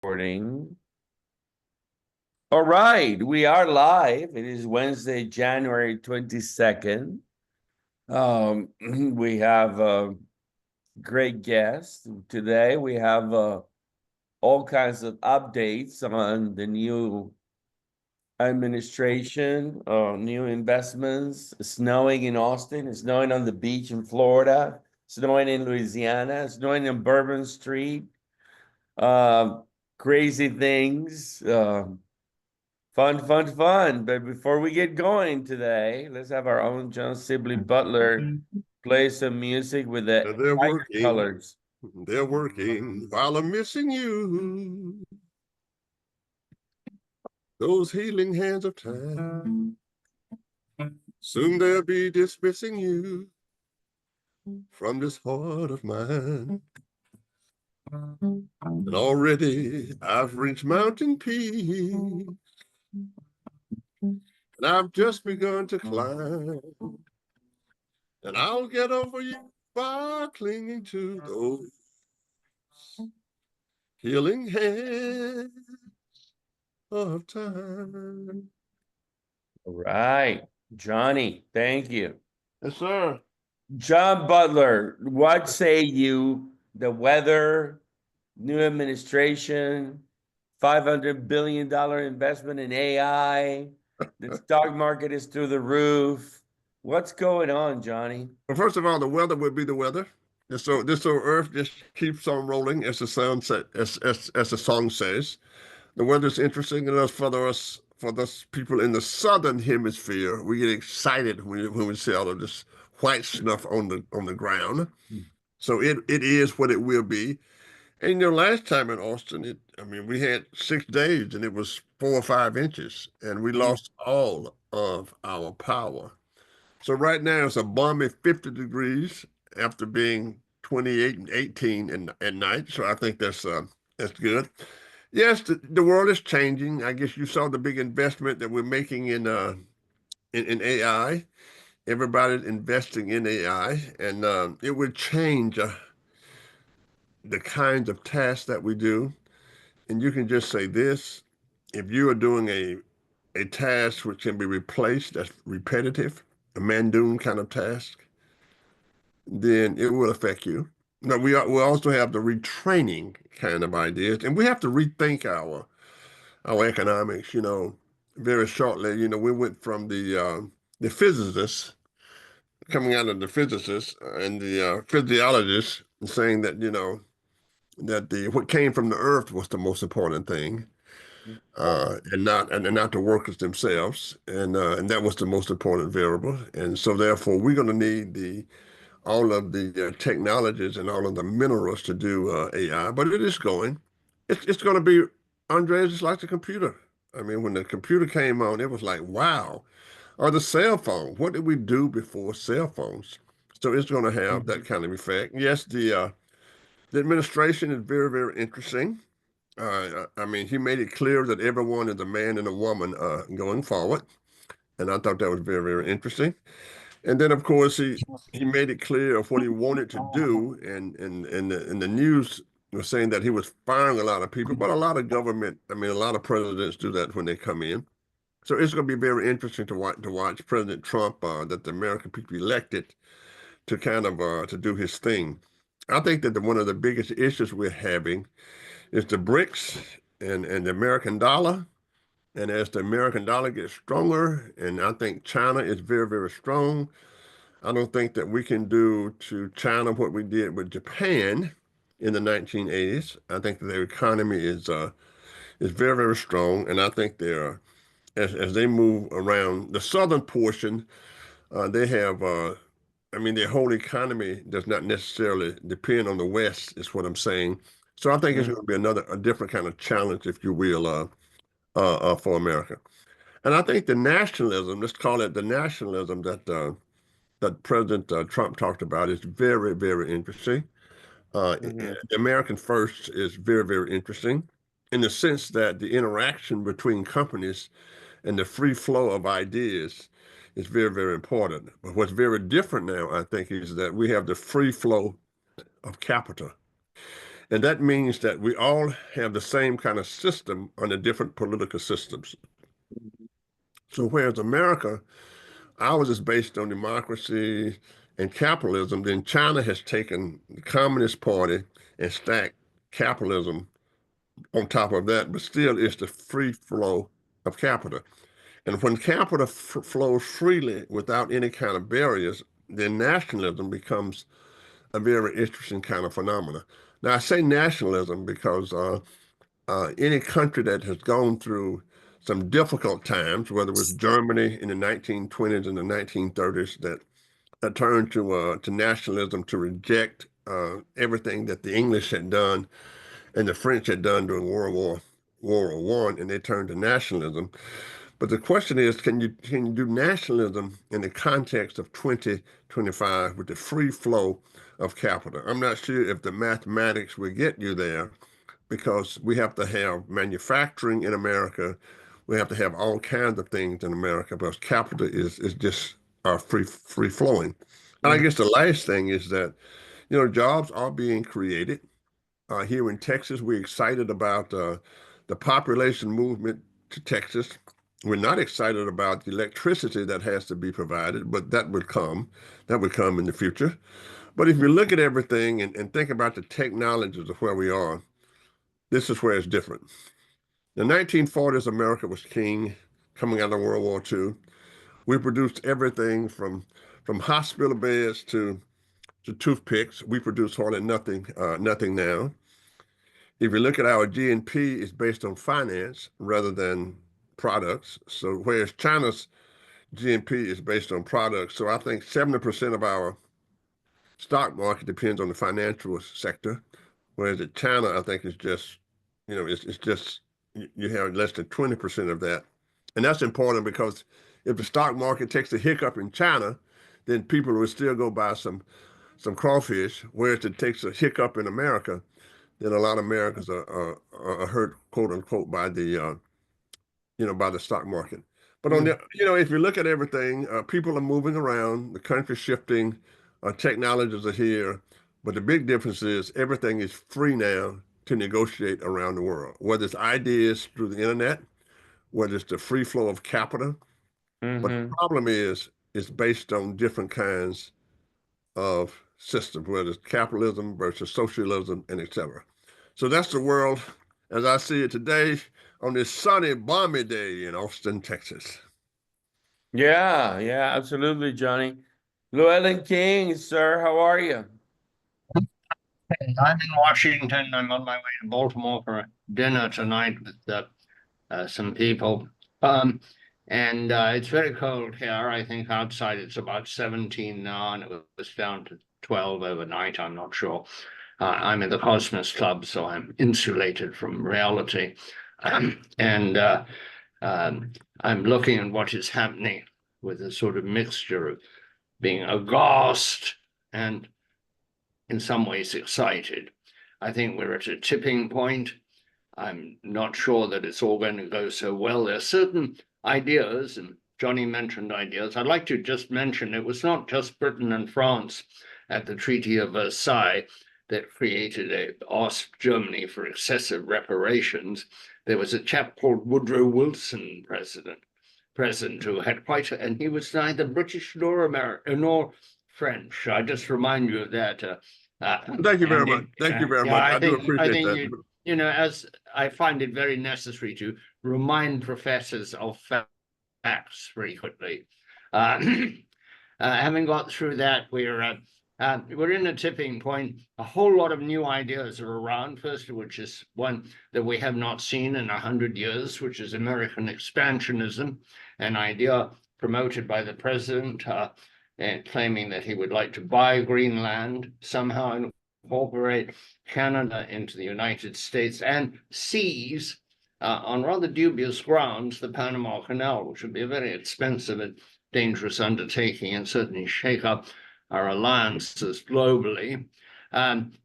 Recording. All right, we are live. It is Wednesday, January 22nd. We have a great guest today. We have all kinds of updates on the new administration, new investments, snowing in Austin, it's snowing on the beach in Florida, snowing in Louisiana, snowing in Bourbon Street. Crazy things. Fun. But before we get going today, let's have our own John Sibley Butler play some music with the They're working. colors. They're working while I'm missing you. Those healing hands of time. Soon they'll be dismissing you from this heart of mine. And already I've reached mountain peak. And I've just begun to climb. And I'll get over you by clinging to those healing hands of time. All right, Johnny, thank you. Yes, sir. John Butler, what say you? The weather, new administration, $500 billion investment in AI, the stock market is through the roof. What's going on, Johnny? Well, first of all, the weather would be the weather. This so Earth just keeps on rolling, as the sound as the song says. The weather's interesting enough for us people in the southern hemisphere. We get excited when we see all of this white snuff on the ground. So it is what it will be. And last time in Austin, we had 6 days and it was 4 or 5 inches, and we lost all of our power. So right now it's a balmy 50 degrees after being 28 and 18 at night. So I think that's good. Yes, the world is changing. I guess you saw the big investment that we're making in AI. Everybody's investing in AI, and it would change the kinds of tasks that we do. And you can just say this: if you are doing a task which can be replaced, that's repetitive, a Mandoon kind of task, then it will affect you. But we also have the retraining kind of ideas, and we have to rethink our economics. Very shortly, we went from the physicists coming out of the physicists and the physiologists saying that that the what came from the earth was the most important thing, and not the workers themselves, and that was the most important variable. And so therefore, we're going to need all of the technologies and all of the minerals to do AI, but it is going. It's going to be, Andre, just like the computer. I mean, when the computer came on, it was like, wow. Or the cell phone. What did we do before cell phones? So it's going to have that kind of effect. Yes, the administration is very, very interesting. He made it clear that everyone is a man and a woman going forward, and I thought that was very, very interesting. And then, of course, he made it clear of what he wanted to do, and the news was saying that he was firing a lot of people, but a lot of government, a lot of presidents do that when they come in. So it's going to be very interesting to watch President Trump, that the American people elected to kind of to do his thing. I think that one of the biggest issues we're having is the BRICS and the American dollar. And as the American dollar gets stronger, and I think China is very, very strong, I don't think that we can do to China what we did with Japan in the 1980s. I think that their economy is very, very strong, and I think they're as they move around the southern portion, they have. Their whole economy does not necessarily depend on the West, is what I'm saying. So I think it's going to be a different kind of challenge, if you will, for America. And I think the nationalism, let's call it the nationalism that President Trump talked about, is very, very interesting. American first is very, very interesting in the sense that the interaction between companies and the free flow of ideas is very, very important. But what's very different now, I think, is that we have the free flow of capital. And that means that we all have the same kind of system under different political systems. So whereas America, ours is based on democracy and capitalism, then China has taken the Communist Party and stacked capitalism on top of that, but still it's the free flow of capital. And when capital flows freely without any kind of barriers, then nationalism becomes a very interesting kind of phenomena. Now, I say nationalism because any country that has gone through some difficult times, whether it was Germany in the 1920s and the 1930s, that turned to nationalism to reject everything that the English had done and the French had done during World War I, and they turned to nationalism. But the question is, can you do nationalism in the context of 2025 with the free flow of capital? I'm not sure if the mathematics will get you there, because we have to have manufacturing in America. We have to have all kinds of things in America because capital is just free flowing. And I guess the last thing is that, jobs are being created. Here in Texas, we're excited about the population movement to Texas. We're not excited about the electricity that has to be provided, but that would come. That would come in the future. But if you look at everything and think about the technologies of where we are, this is where it's different. In the 1940s, America was king coming out of World War II. We produced everything from hospital beds to toothpicks. We produce hardly nothing now. If you look at our GNP, it's based on finance rather than products. So whereas China's GNP is based on products, so I think 70% of our stock market depends on the financial sector, whereas in China, I think it's just, it's just you have less than 20% of that. And that's important because if the stock market takes a hiccup in China, then people will still go buy some crawfish, whereas it takes a hiccup in America, then a lot of Americans are hurt, quote unquote, by the by the stock market. But on the, if you look at everything, people are moving around, the country's shifting, technologies are here, but the big difference is everything is free now to negotiate around the world, whether it's ideas through the internet, whether it's the free flow of capital. But the problem is it's based on different kinds of systems, whether it's capitalism versus socialism and etc. So that's the world as I see it today on this sunny, balmy day in Austin, Texas. Yeah, yeah, absolutely, Johnny. Llewellyn King, sir, how are you? I'm in Washington. I'm on my way to Baltimore for dinner tonight with some people. And it's very cold here. I think outside it's about 17 now, and it was down to 12 overnight. I'm not sure. I'm in the Cosmos Club, so I'm insulated from reality. And I'm looking at what is happening with a sort of mixture of being aghast and in some ways excited. I think we're at a tipping point. I'm not sure that it's all going to go so well. There are certain ideas, and Johnny mentioned ideas. I'd like to just mention it was not just Britain and France at the Treaty of Versailles that asked Germany for excessive reparations. There was a chap called Woodrow Wilson, president who had and he was neither British nor American nor French. I just remind you of that. Thank you very much. Thank you very much. I do appreciate that. As I find it very necessary to remind professors of facts frequently. Having got through that, we're in a tipping point. A whole lot of new ideas are around. First of which is one that we have not seen in 100 years, which is American expansionism, an idea promoted by the president, claiming that he would like to buy Greenland, somehow incorporate Canada into the United States, and seize, on rather dubious grounds, the Panama Canal, which would be a very expensive and dangerous undertaking and certainly shake up our alliances globally.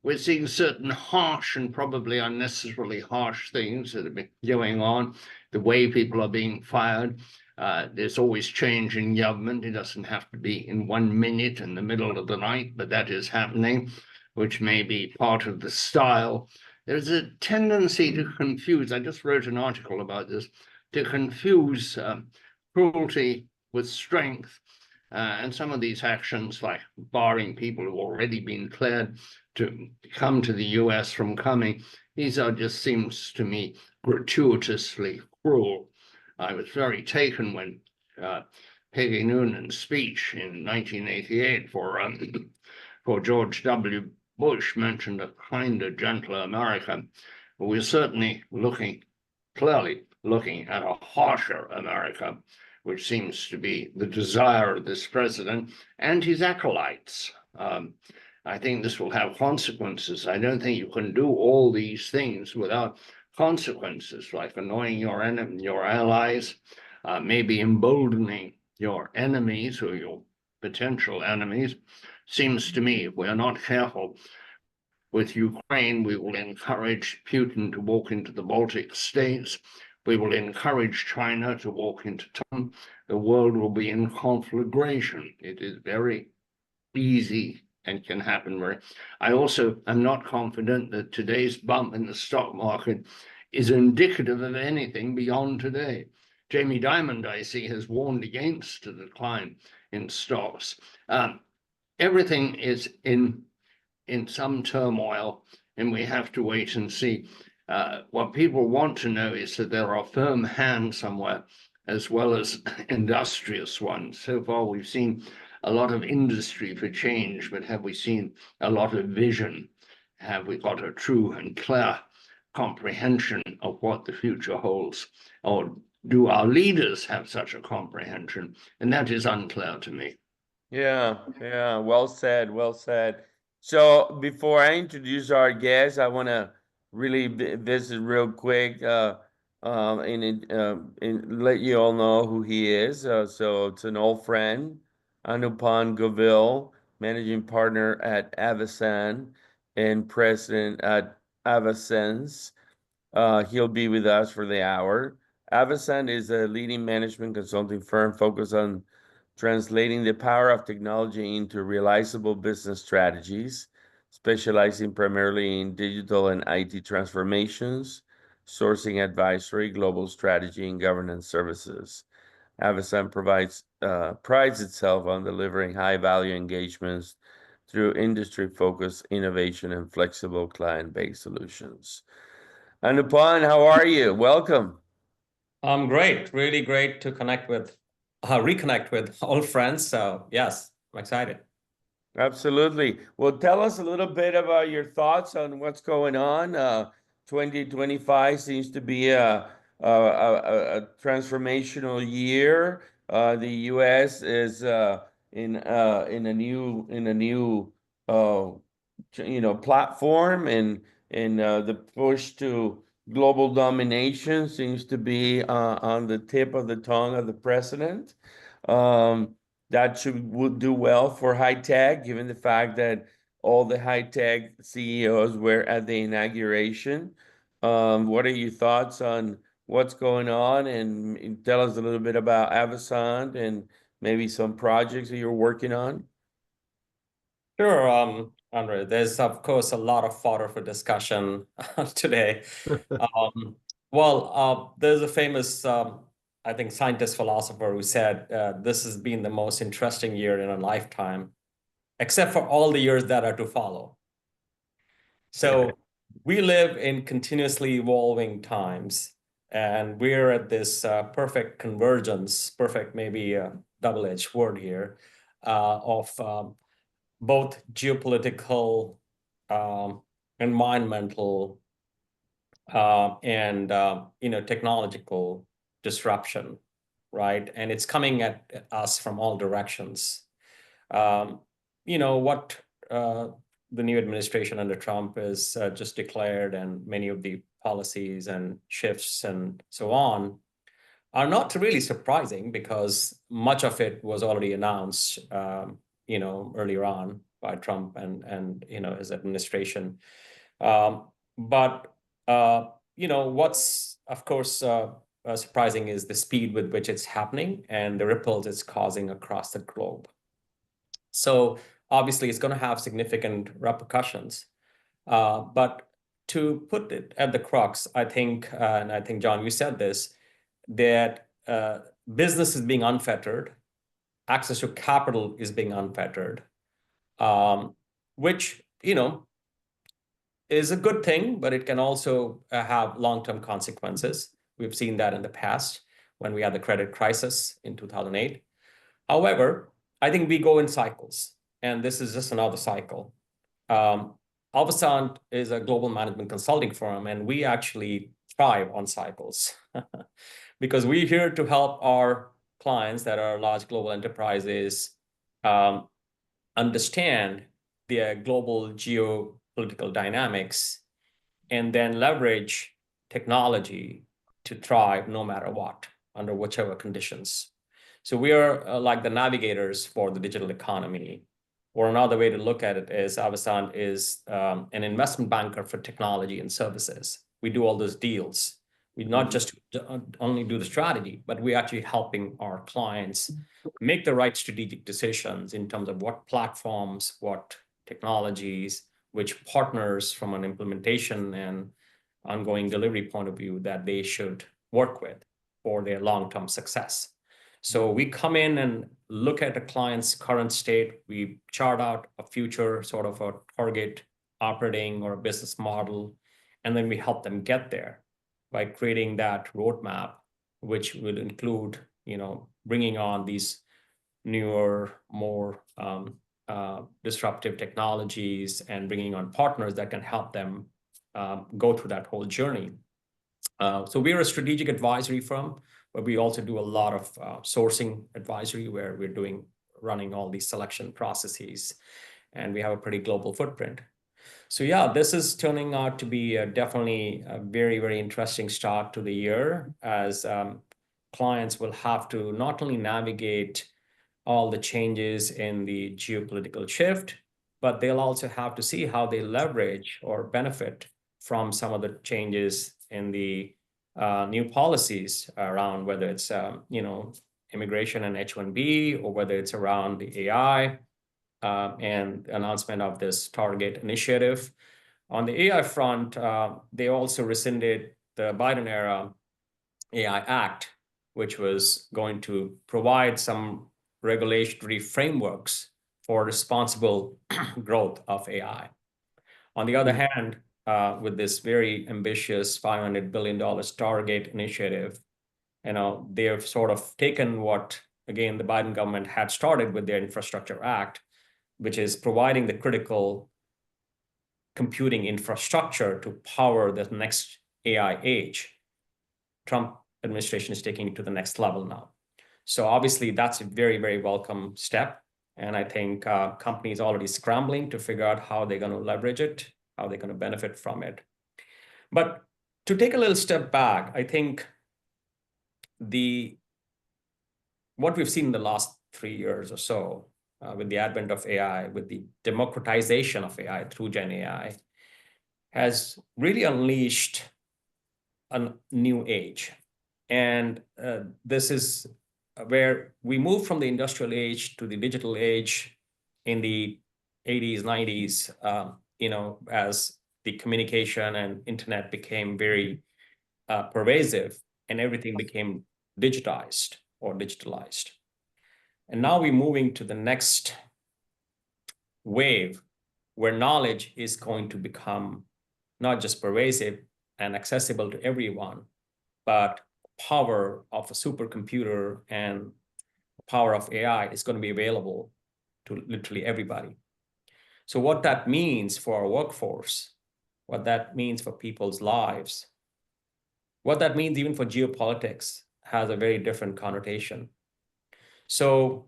We're seeing certain harsh and probably unnecessarily harsh things that have been going on, the way people are being fired. There's always change in government. It doesn't have to be in 1 minute in the middle of the night, but that is happening. which may be part of the style. There's a tendency to confuse, I just wrote an article about this, to confuse cruelty with strength. And some of these actions, like barring people who've already been cleared to come to the US from coming, these are just, seems to me, gratuitously cruel. I was very taken when Peggy Noonan's speech in 1988 for George W. Bush mentioned a kinder, gentler America. We're certainly clearly looking at a harsher America, which seems to be the desire of this president and his acolytes. I think this will have consequences. I don't think you can do all these things without consequences, like annoying your enemy, your allies, maybe emboldening your enemies or your potential enemies. Seems to me, if we're not careful with Ukraine, we will encourage Putin to walk into the Baltic states. We will encourage China to walk into Taiwan. The world will be in conflagration. It is very easy and can happen. I also am not confident that today's bump in the stock market is indicative of anything beyond today. Jamie Dimon, I see, has warned against a decline in stocks. Everything is in some turmoil, and we have to wait and see. What people want to know is that there are firm hands somewhere, as well as industrious ones. So far, we've seen a lot of industry for change, but have we seen a lot of vision? Have we got a true and clear comprehension of what the future holds? Or do our leaders have such a comprehension? And that is unclear to me. Yeah, yeah, well said, well said. So before I introduce our guest, I want to really visit real quick and let you all know who he is. So it's an old friend, Anupam Govil, managing partner at Avasant and president at AvaSense. He'll be with us for the hour. Avasant is a leading management consulting firm focused on translating the power of technology into realizable business strategies, specializing primarily in digital and IT transformations, sourcing advisory, global strategy, and governance services. Avasant prides itself on delivering high-value engagements through industry-focused innovation and flexible client-based solutions. Anupam, how are you? Welcome. I'm great. Really great to reconnect with old friends. So yes, I'm excited. Absolutely. Well, tell us a little bit about your thoughts on what's going on. 2025 seems to be a transformational year. The U.S. is in a new platform, and the push to global domination seems to be on the tip of the tongue of the president. That would do well for high tech, given the fact that all the high tech CEOs were at the inauguration. What are your thoughts on what's going on? And tell us a little bit about Avasant and maybe some projects that you're working on. Sure, Andre. There's of course a lot of fodder for discussion today. There's a famous, I think, scientist philosopher who said this has been the most interesting year in a lifetime, except for all the years that are to follow. So we live in continuously evolving times, and we're at this perfect convergence, perfect maybe a double-edged word here, of both geopolitical, environmental, and technological disruption, right? And it's coming at us from all directions. What the new administration under Trump has just declared, and many of the policies and shifts and so on, are not really surprising because much of it was already announced, earlier on by Trump and his administration. What's of course surprising is the speed with which it's happening and the ripples it's causing across the globe. So obviously it's going to have significant repercussions. But to put it at the crux, I think, and I think, John, you said this, that business is being unfettered, access to capital is being unfettered, which, is a good thing, but it can also have long-term consequences. We've seen that in the past when we had the credit crisis in 2008. However, I think we go in cycles, and this is just another cycle. Avasant is a global management consulting firm, and we actually thrive on cycles because we're here to help our clients that are large global enterprises understand the global geopolitical dynamics and then leverage technology to thrive no matter what, under whichever conditions. So we are like the navigators for the digital economy. Or another way to look at it is Avasant is an investment banker for technology and services. We do all those deals. We not just only do the strategy, but we're actually helping our clients make the right strategic decisions in terms of what platforms, what technologies, which partners from an implementation and ongoing delivery point of view that they should work with for their long-term success. So we come in and look at a client's current state. We chart out a future sort of a target operating or a business model, and then we help them get there by creating that roadmap, which would include, bringing on these newer, more disruptive technologies and bringing on partners that can help them go through that whole journey. So we're a strategic advisory firm, but we also do a lot of sourcing advisory where we're running all these selection processes, and we have a pretty global footprint. So yeah, this is turning out to be definitely a very, very interesting start to the year, as clients will have to not only navigate all the changes in the geopolitical shift, but they'll also have to see how they leverage or benefit from some of the changes in the new policies around whether it's immigration and H-1B, or whether it's around the AI and announcement of this target initiative. On the AI front, they also rescinded the Biden era AI Act, which was going to provide some regulatory frameworks for responsible growth of AI. On the other hand, with this very ambitious $500 billion target initiative, they have sort of taken what, again, the Biden government had started with their Infrastructure Act, which is providing the critical computing infrastructure to power the next AI age. Trump administration is taking it to the next level now. So obviously that's a very, very welcome step. And I think companies are already scrambling to figure out how they're going to leverage it, how they're going to benefit from it. But to take a little step back, I think what we've seen in the last 3 years or so, with the advent of AI, with the democratization of AI through Gen AI, has really unleashed a new age. And this is where we moved from the industrial age to the digital age in the 80s, 90s, as the communication and internet became very pervasive and everything became digitized or digitalized. And now we're moving to the next wave where knowledge is going to become not just pervasive and accessible to everyone, but power of a supercomputer and power of AI is going to be available to literally everybody. So what that means for our workforce, what that means for people's lives, what that means even for geopolitics has a very different connotation. So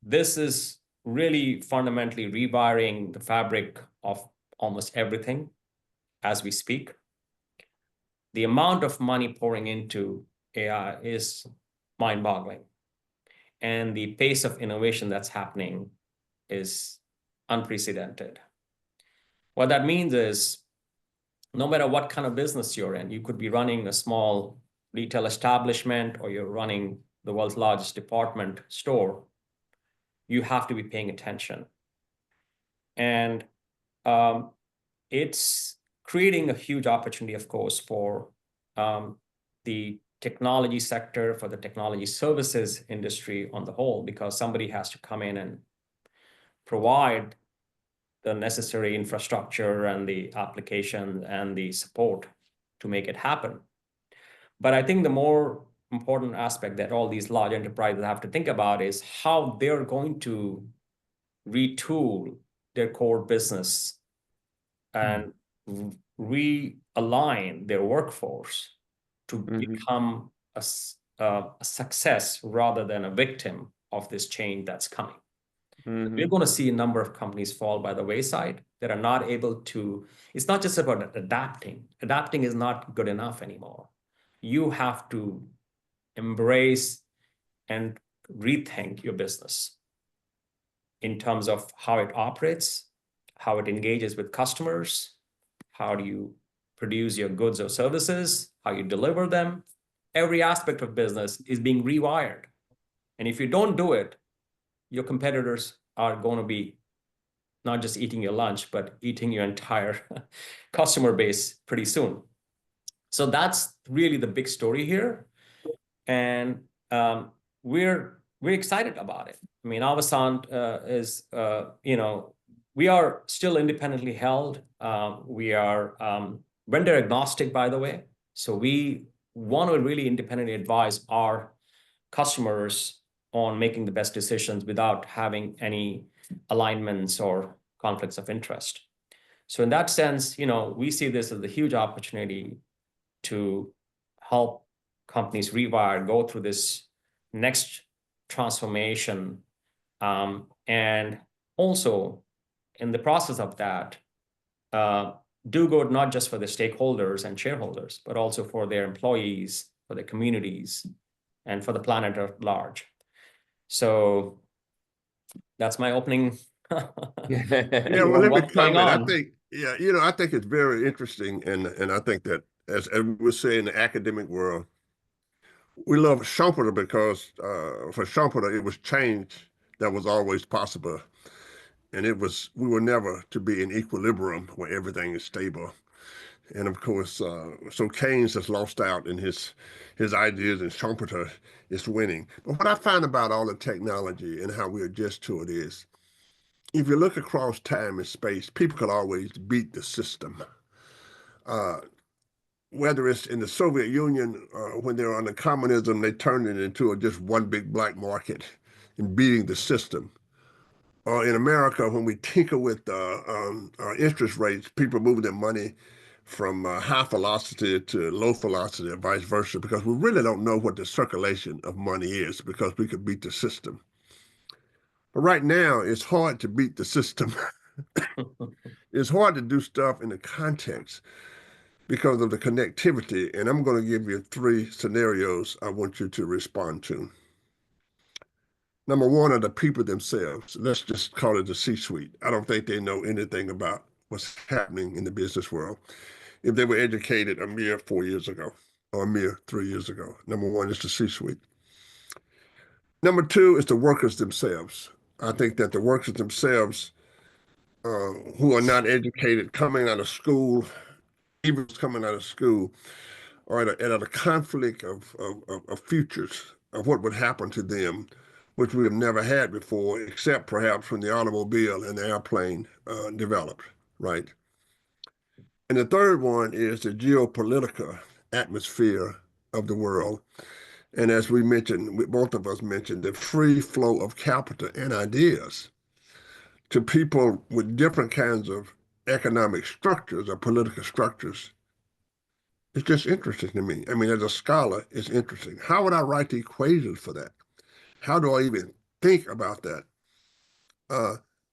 this is really fundamentally rewiring the fabric of almost everything as we speak. The amount of money pouring into AI is mind-boggling. And the pace of innovation that's happening is unprecedented. What that means is, no matter what kind of business you're in, you could be running a small retail establishment or you're running the world's largest department store, you have to be paying attention. And it's creating a huge opportunity, of course, for the technology sector, for the technology services industry on the whole, because somebody has to come in and provide the necessary infrastructure and the application and the support to make it happen. But I think the more important aspect that all these large enterprises have to think about is how they're going to retool their core business and realign their workforce to become a success rather than a victim of this change that's coming. We're going to see a number of companies fall by the wayside that are not able to. It's not just about adapting. Adapting is not good enough anymore. You have to embrace and rethink your business in terms of how it operates, how it engages with customers, how do you produce your goods or services, how you deliver them. Every aspect of business is being rewired. And if you don't do it, your competitors are going to be not just eating your lunch, but eating your entire customer base pretty soon. So that's really the big story here. And we're excited about it. I mean, Avasant is, we are still independently held. We are vendor agnostic, by the way. So we want to really independently advise our customers on making the best decisions without having any alignments or conflicts of interest. So in that sense, we see this as a huge opportunity to help companies rewire, go through this next transformation, and also in the process of that, do good not just for the stakeholders and shareholders, but also for their employees, for their communities, and for the planet at large. So that's my opening. Yeah, well, let me comment. I think, I think it's very interesting, and I think that as we say in the academic world, we love Schumpeter because for Schumpeter it was change that was always possible, and we were never to be in equilibrium where everything is stable. And of course, so Keynes has lost out in his ideas, and Schumpeter is winning. But what I find about all the technology and how we adjust to it is, if you look across time and space, people could always beat the system. Whether it's in the Soviet Union, when they were under communism, they turned it into just one big black market in beating the system. Or in America, when we tinker with our interest rates, people moving their money from high velocity to low velocity, or vice versa, because we really don't know what the circulation of money is, because we could beat the system. But right now, it's hard to beat the system. It's hard to do stuff in the context because of the connectivity. And I'm going to give you 3 scenarios I want you to respond to. Number one are the people themselves. Let's just call it the C-suite. I don't think they know anything about what's happening in the business world if they were educated a mere 4 years ago or a mere 3 years ago. Number one is the C-suite. Number 2 is the workers themselves. I think that the workers themselves who are not educated, coming out of school, even coming out of school, are at a conflict of futures of what would happen to them, which we have never had before, except perhaps when the automobile and the airplane developed, right? And the third one is the geopolitical atmosphere of the world. And as we mentioned, both of us mentioned, the free flow of capital and ideas to people with different kinds of economic structures or political structures. It's just interesting to me. I mean, as a scholar, it's interesting. How would I write the equations for that? How do I even think about that?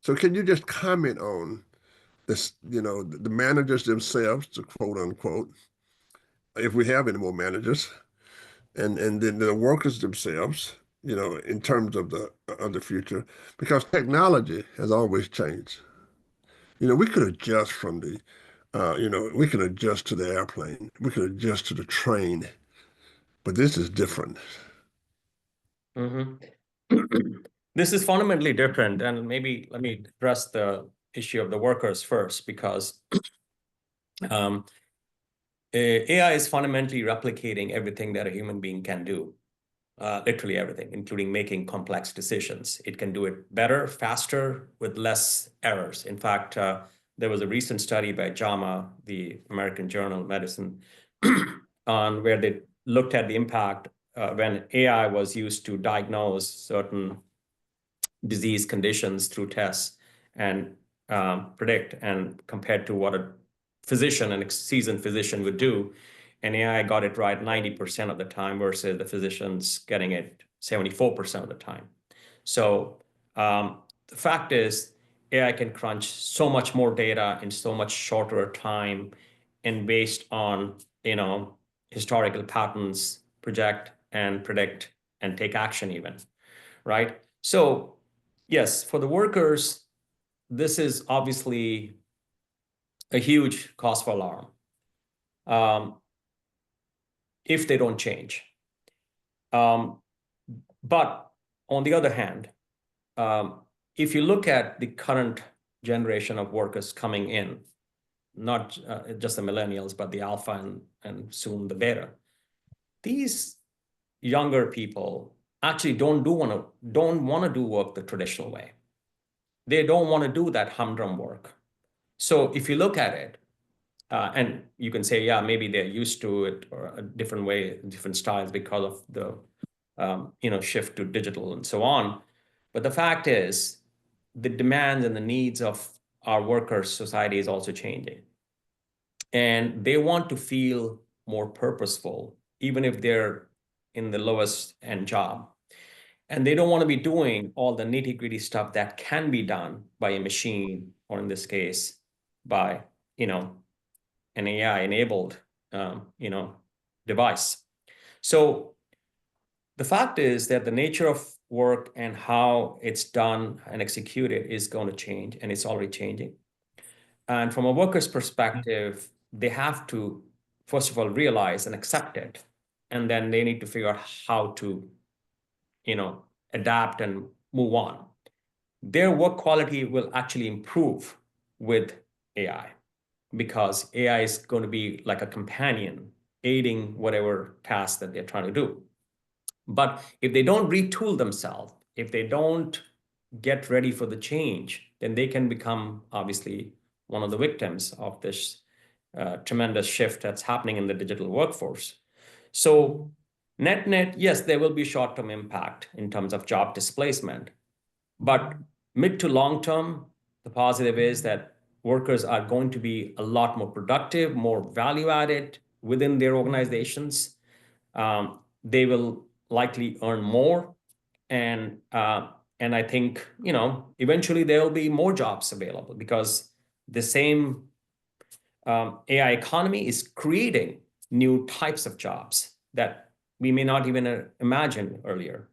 So can you just comment on this, the managers themselves, to quote unquote, if we have any more managers, and then the workers themselves, in terms of the future, because technology has always changed. We could adjust from we can adjust to the airplane, we can adjust to the train, but this is different. This is fundamentally different, and maybe let me address the issue of the workers first, because AI is fundamentally replicating everything that a human being can do, literally everything, including making complex decisions. It can do it better, faster, with less errors. In fact, there was a recent study by JAMA, the American Journal of Medicine, on where they looked at the impact when AI was used to diagnose certain disease conditions through tests and predict, and compared to what a physician, a seasoned physician would do. And AI got it right 90% of the time versus the physicians getting it 74% of the time. So the fact is, AI can crunch so much more data in so much shorter time, and based on, historical patterns, project and predict and take action even, right? So yes, for the workers, this is obviously a huge cause for alarm if they don't change. But on the other hand, if you look at the current generation of workers coming in, not just the millennials, but the alpha and soon the beta, these younger people actually don't want to do work the traditional way. They don't want to do that humdrum work. So if you look at it, and you can say, yeah, maybe they're used to it, or a different way, different styles because of the shift to digital and so on. But the fact is, the demands and the needs of our workers' society is also changing. And they want to feel more purposeful, even if they're in the lowest end job. And they don't want to be doing all the nitty-gritty stuff that can be done by a machine, or in this case, by, an AI-enabled, device. So the fact is that the nature of work and how it's done and executed is going to change, and it's already changing. And from a worker's perspective, they have to, first of all, realize and accept it. And then they need to figure out how to, adapt and move on. Their work quality will actually improve with AI, because AI is going to be like a companion, aiding whatever task that they're trying to do. But if they don't retool themselves, if they don't get ready for the change, then they can become, obviously, one of the victims of this tremendous shift that's happening in the digital workforce. So net, yes, there will be short-term impact in terms of job displacement. But mid to long term, the positive is that workers are going to be a lot more productive, more value added within their organizations. They will likely earn more. And I think, eventually there will be more jobs available, because the same AI economy is creating new types of jobs that we may not even imagine earlier.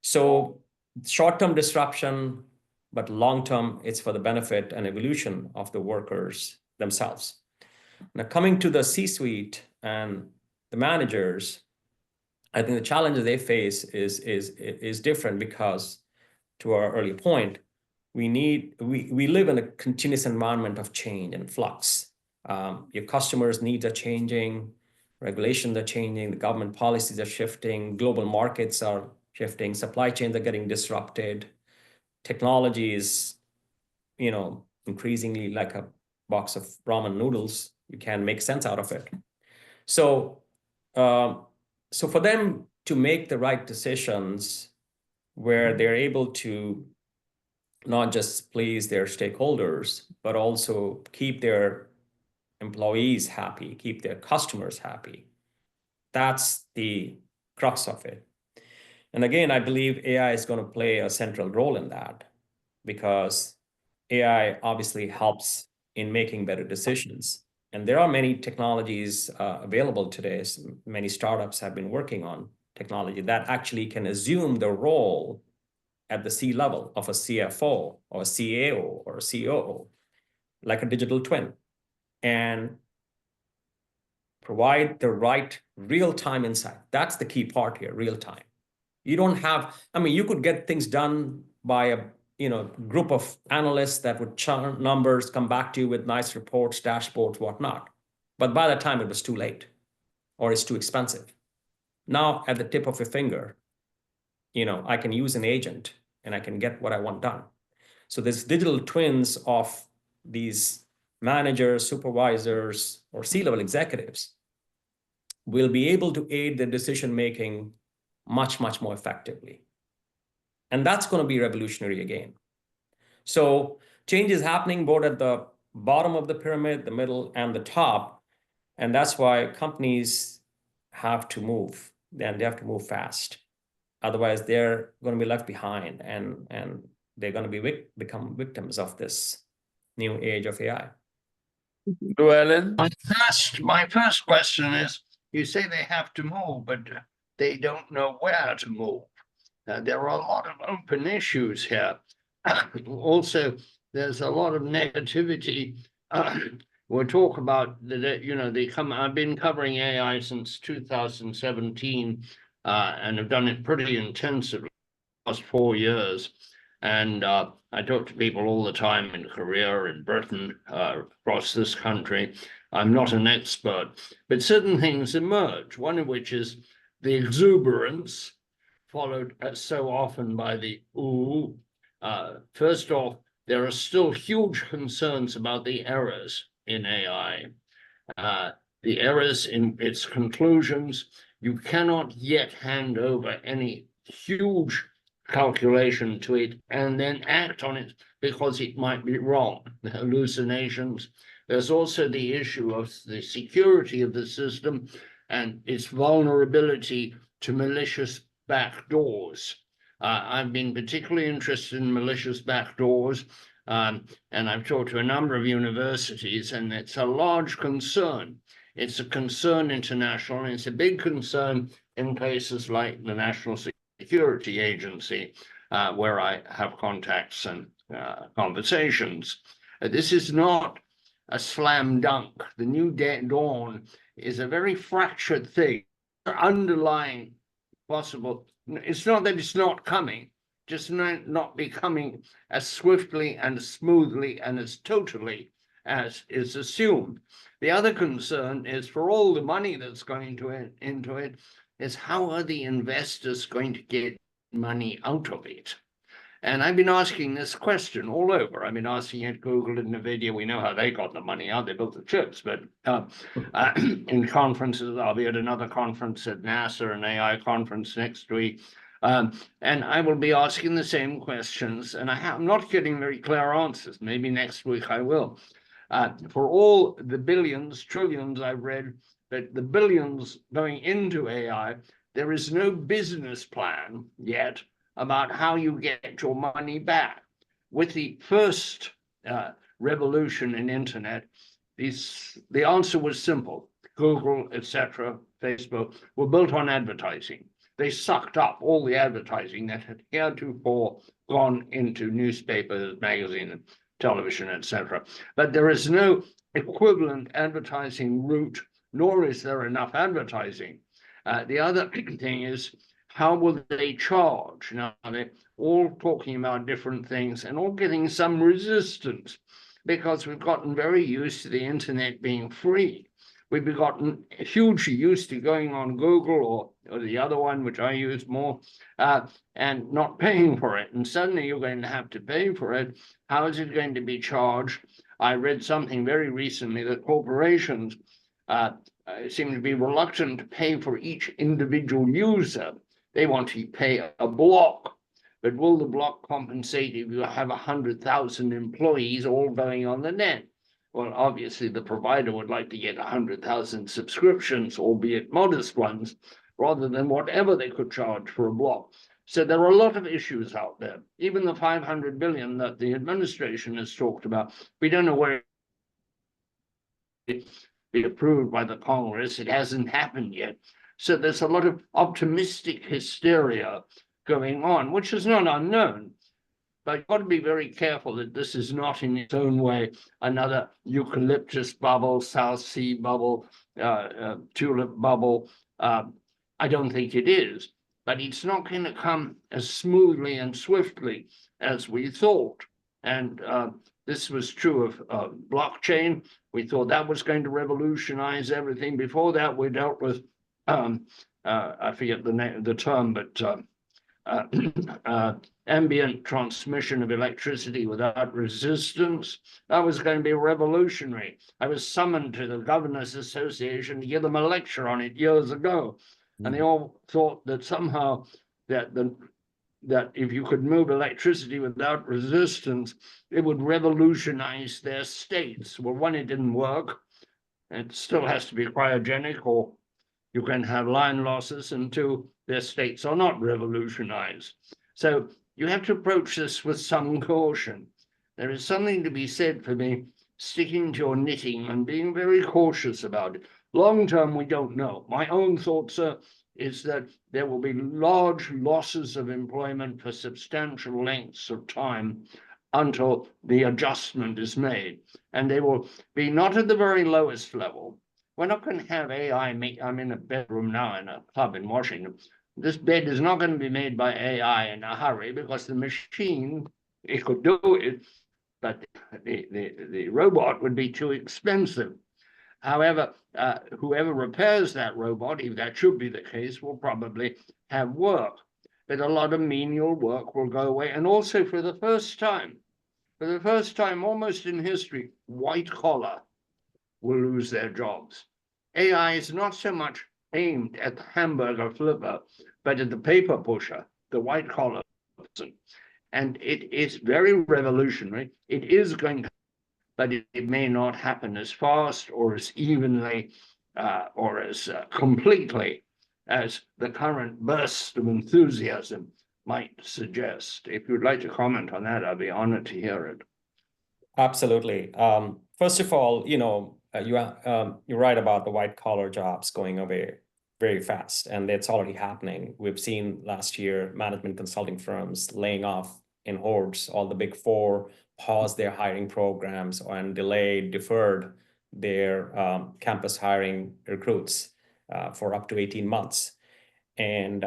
So short-term disruption, but long-term, it's for the benefit and evolution of the workers themselves. Now, coming to the C-suite and the managers, I think the challenges they face is different, because, to our earlier point, we live in a continuous environment of change and flux. Your customers' needs are changing, regulations are changing, the government policies are shifting, global markets are shifting, supply chains are getting disrupted, technology is, increasingly like a box of ramen noodles. You can't make sense out of it. So for them to make the right decisions, where they're able to not just please their stakeholders, but also keep their employees happy, keep their customers happy, that's the crux of it. And again, I believe AI is going to play a central role in that, because AI obviously helps in making better decisions. And there are many technologies available today. Many startups have been working on technology that actually can assume the role at the C level of a CFO or a CAO or a COO, like a digital twin, and provide the right real-time insight. That's the key part here, real time. You don't have, you could get things done by group of analysts that would churn numbers, come back to you with nice reports, dashboards, whatnot. But by the time it was too late, or it's too expensive. Now at the tip of a finger, I can use an agent and I can get what I want done. So there's digital twins of these managers, supervisors, or C-level executives will be able to aid the decision-making much, much more effectively. And that's going to be revolutionary again. So change is happening both at the bottom of the pyramid, the middle, and the top. And that's why companies have to move, and they have to move fast. Otherwise, they're going to be left behind, and they're going to become victims of this new age of AI. Llewellyn? My first question is, you say they have to move, but they don't know where to move. There are a lot of open issues here. Also, there's a lot of negativity. We'll talk about I've been covering AI since 2017 and have done it pretty intensively the last 4 years. And I talk to people all the time in Korea, in Britain, across this country. I'm not an expert, but certain things emerge, one of which is the exuberance, followed so often by the ooh. First off, there are still huge concerns about the errors in AI. The errors in its conclusions. You cannot yet hand over any huge calculation to it and then act on it because it might be wrong, the hallucinations. There's also the issue of the security of the system and its vulnerability to malicious backdoors. I've been particularly interested in malicious backdoors, and I've talked to a number of universities, and it's a large concern. It's a concern international, and it's a big concern in places like the National Security Agency, where I have contacts and conversations. This is not a slam dunk. The new dawn is a very fractured thing. Underlying possible, it's not that it's not coming, just not be coming as swiftly and as smoothly and as totally as is assumed. The other concern is, for all the money that's going into it, is how are the investors going to get money out of it? And I've been asking this question all over. I've been asking it, Google and NVIDIA. We know how they got the money out. They built the chips. But in conferences, I'll be at another conference at NASA, an AI conference next week. And I will be asking the same questions. And I'm not getting very clear answers. Maybe next week I will. For all the billions, trillions I've read, but the billions going into AI, there is no business plan yet about how you get your money back. With the first revolution in internet, the answer was simple. Google, etc., Facebook were built on advertising. They sucked up all the advertising that had heretofore gone into newspapers, magazines, television, etc. But there is no equivalent advertising route, nor is there enough advertising. The other thing is, how will they charge? Now, they're all talking about different things and all getting some resistance because we've gotten very used to the internet being free. We've gotten hugely used to going on Google or the other one, which I use more, and not paying for it. And suddenly you're going to have to pay for it. How is it going to be charged? I read something very recently that corporations seem to be reluctant to pay for each individual user. They want to pay a block, but will the block compensate if you have 100,000 employees all going on the net? Well, obviously the provider would like to get 100,000 subscriptions, albeit modest ones, rather than whatever they could charge for a block. So there are a lot of issues out there. Even the 500 billion that the administration has talked about, we don't know where it be approved by the Congress. It hasn't happened yet. So there's a lot of optimistic hysteria going on, which is not unknown. But you've got to be very careful that this is not in its own way another eucalyptus bubble, South Sea bubble, tulip bubble. I don't think it is. but it's not going to come as smoothly and swiftly as we thought. And this was true of blockchain. We thought that was going to revolutionize everything. Before that, we dealt with, I forget the term, but ambient transmission of electricity without resistance. That was going to be revolutionary. I was summoned to the Governors Association to give them a lecture on it years ago. And they all thought that somehow that if you could move electricity without resistance, it would revolutionize their states. Well, one, it didn't work. It still has to be cryogenic, or you can have line losses, and two, their states are not revolutionized. So you have to approach this with some caution. There is something to be said for me sticking to your knitting and being very cautious about it. Long term, we don't know. My own thought, sir, is that there will be large losses of employment for substantial lengths of time until the adjustment is made. And they will be not at the very lowest level. We're not going to have AI make, I'm in a bedroom now in a club in Washington. This bed is not going to be made by AI in a hurry, because the machine, it could do it, but the robot would be too expensive. However, whoever repairs that robot, if that should be the case, will probably have work. But a lot of menial work will go away. And also for the first time almost in history, white collar will lose their jobs. AI is not so much aimed at the hamburger flipper, but at the paper pusher, the white collar person. And it is very revolutionary. It is going to, but it may not happen as fast or as evenly or as completely as the current burst of enthusiasm might suggest. If you'd like to comment on that, I'd be honored to hear it. Absolutely. First of all, you're right about the white collar jobs going away very fast, and it's already happening. We've seen last year management consulting firms laying off in hordes. All the big four paused their hiring programs and deferred their campus hiring recruits for up to 18 months. And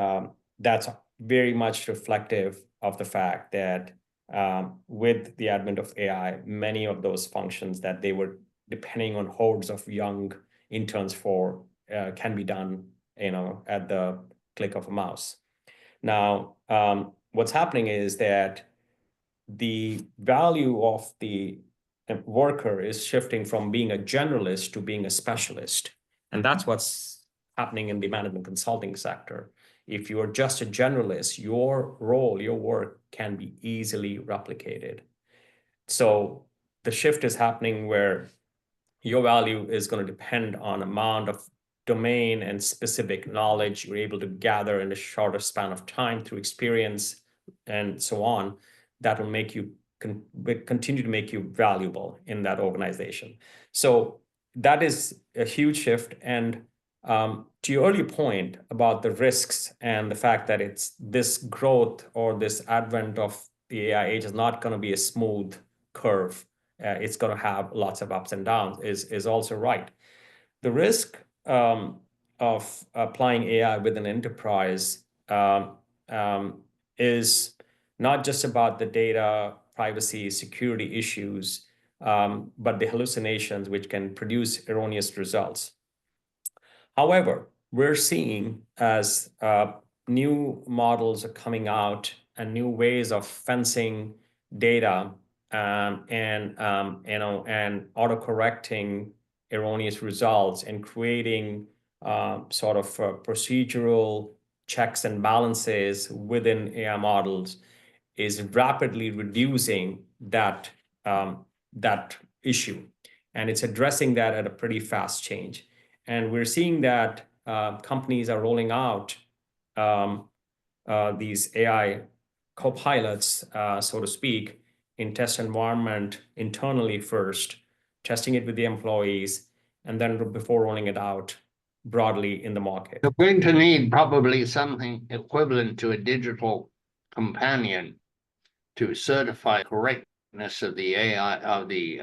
that's very much reflective of the fact that with the advent of AI, many of those functions that they were depending on hordes of young interns for can be done, at the click of a mouse. Now, what's happening is that the value of the worker is shifting from being a generalist to being a specialist. And that's what's happening in the management consulting sector. If you're just a generalist, your role, your work can be easily replicated. So the shift is happening where your value is going to depend on amount of domain and specific knowledge you're able to gather in a shorter span of time through experience and so on. That will make you continue to make you valuable in that organization. So that is a huge shift. And to your earlier point about the risks and the fact that it's this growth or this advent of the AI age is not going to be a smooth curve. It's going to have lots of ups and downs is also right. The risk of applying AI within an enterprise is not just about the data, privacy, security issues, but the hallucinations which can produce erroneous results. However, we're seeing as new models are coming out and new ways of fencing data and auto-correcting erroneous results and creating sort of procedural checks and balances within AI models is rapidly reducing that issue, and it's addressing that at a pretty fast change. And we're seeing that companies are rolling out these AI co-pilots, so to speak, in test environment internally first, testing it with the employees, and then before rolling it out broadly in the market. You're going to need probably something equivalent to a digital companion to certify correctness of the AI, of the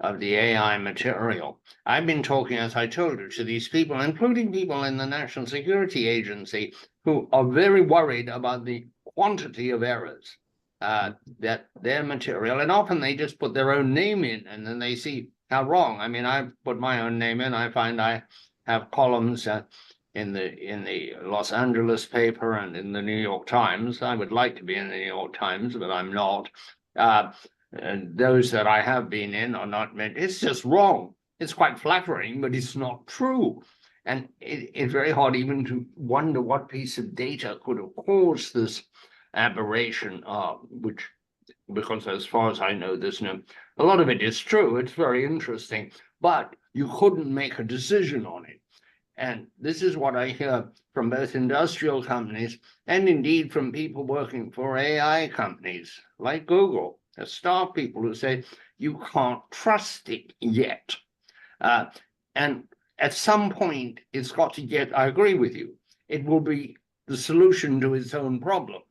of the AI material. I've been talking, as I told you, to these people, including people in the National Security Agency, who are very worried about the quantity of errors that their material, and often they just put their own name in, and then they see how wrong. I mean, I put my own name in. I find I have columns in the Los Angeles paper and in the New York Times. I would like to be in the New York Times, but I'm not. And those that I have been in are not meant. It's just wrong. It's quite flattering, but it's not true. And it's very hard even to wonder what piece of data could have caused this aberration, which, because as far as I know, a lot of it is true. It's very interesting, but you couldn't make a decision on it. And this is what I hear from both industrial companies and indeed from people working for AI companies like Google, the staff people who say, you can't trust it yet. And at some point, it's got to get, I agree with you, it will be the solution to its own problem.